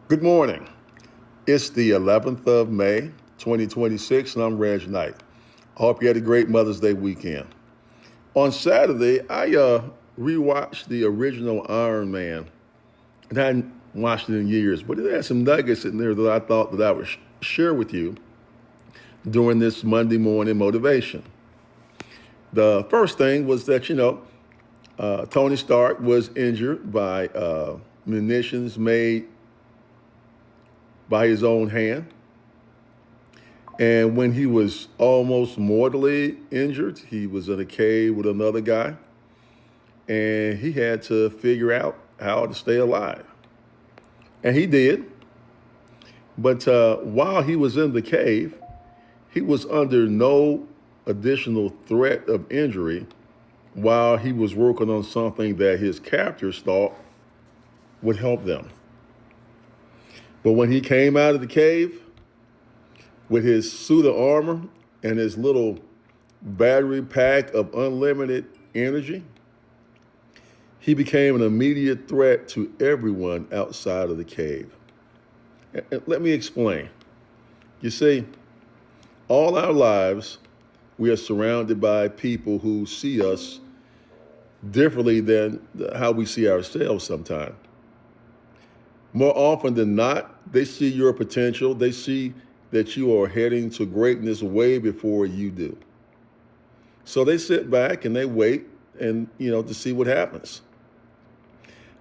Good morning. It's the 11th of May, 2026, and I'm Reg Knight. I hope you had a great Mother's Day weekend. On Saturday, I rewatched the original Iron Man, and I hadn't watched it in years, but it had some nuggets in there that I thought that I would share with you during this Monday morning motivation. The first thing was that, Tony Stark was injured by munitions made by his own hand. And when he was almost mortally injured, he was in a cave with another guy, and he had to figure out how to stay alive. And he did. But while he was in the cave, he was under no additional threat of injury while he was working on something that his captors thought would help them. But when he came out of the cave with his suit of armor and his little battery pack of unlimited energy, he became an immediate threat to everyone outside of the cave. And let me explain. You see, all our lives, we are surrounded by people who see us differently than how we see ourselves sometimes. More often than not, they see your potential. They see that you are heading to greatness way before you do. So they sit back and they wait and, to see what happens.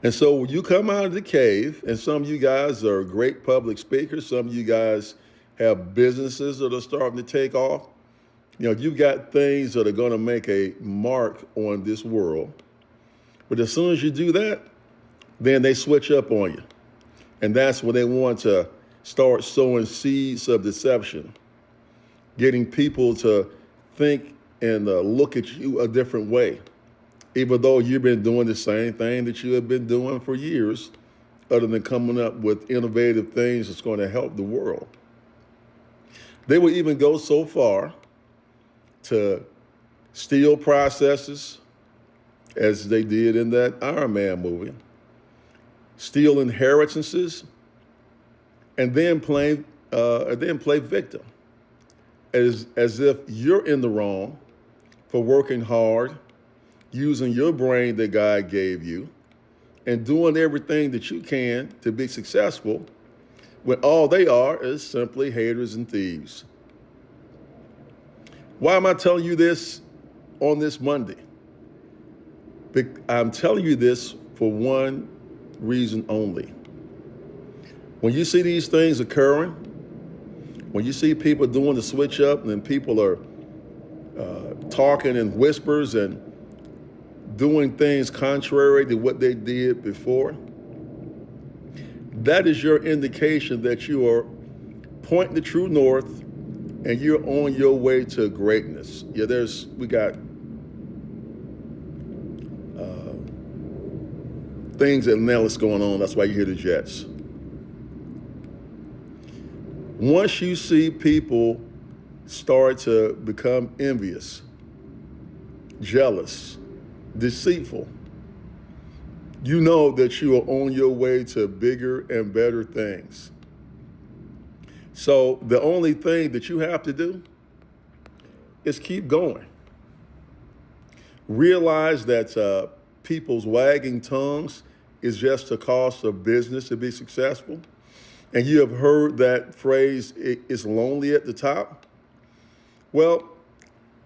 And so you come out of the cave, and some of you guys are great public speakers. Some of you guys have businesses that are starting to take off. You've got things that are going to make a mark on this world. But as soon as you do that, then they switch up on you. And that's when they want to start sowing seeds of deception, getting people to think and look at you a different way, even though you've been doing the same thing that you have been doing for years, other than coming up with innovative things that's going to help the world. They will even go so far to steal processes, as they did in that Iron Man movie, steal inheritances, and then play victim, as if you're in the wrong for working hard, using your brain that God gave you, and doing everything that you can to be successful, when all they are is simply haters and thieves. Why am I telling you this on this Monday? I'm telling you this for one reason only. When you see these things occurring, when you see people doing the switch up and people are talking in whispers and doing things contrary to what they did before, that is your indication that you are pointing the true north and you're on your way to greatness. Yeah, we got things at Nellis going on. That's why you hear the jets. Once you see people start to become envious, jealous, deceitful, you know that you are on your way to bigger and better things. So the only thing that you have to do is keep going. Realize that people's wagging tongues is just a cost of business to be successful. And you have heard that phrase, it's lonely at the top. Well,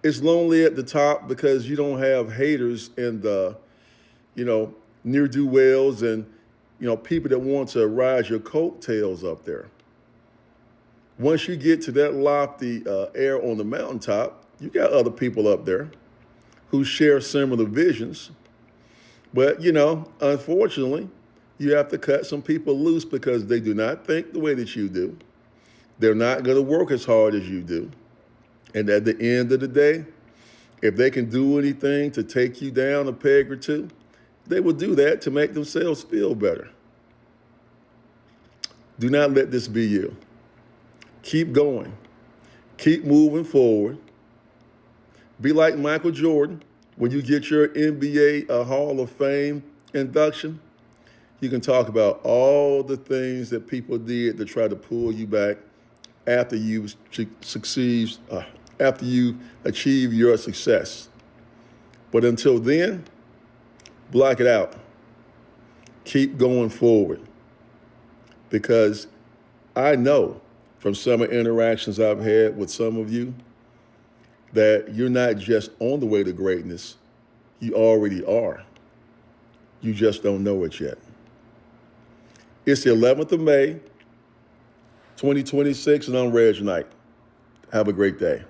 it's lonely at the top because you don't have haters and ne'er-do-wells and, people that want to ride your coattails up there. Once you get to that lofty air on the mountaintop, you got other people up there who share similar visions. But, unfortunately, you have to cut some people loose because they do not think the way that you do. They're not going to work as hard as you do. And at the end of the day, if they can do anything to take you down a peg or two, they will do that to make themselves feel better. Do not let this be you. Keep going. Keep moving forward. Be like Michael Jordan when you get your NBA Hall of Fame induction. You can talk about all the things that people did to try to pull you back after you succeed, after you achieve your success. But until then, block it out. Keep going forward. Because I know from some of the interactions I've had with some of you that you're not just on the way to greatness, you already are. You just don't know it yet. It's the 11th of May, 2026, and I'm Reg Knight. Have a great day.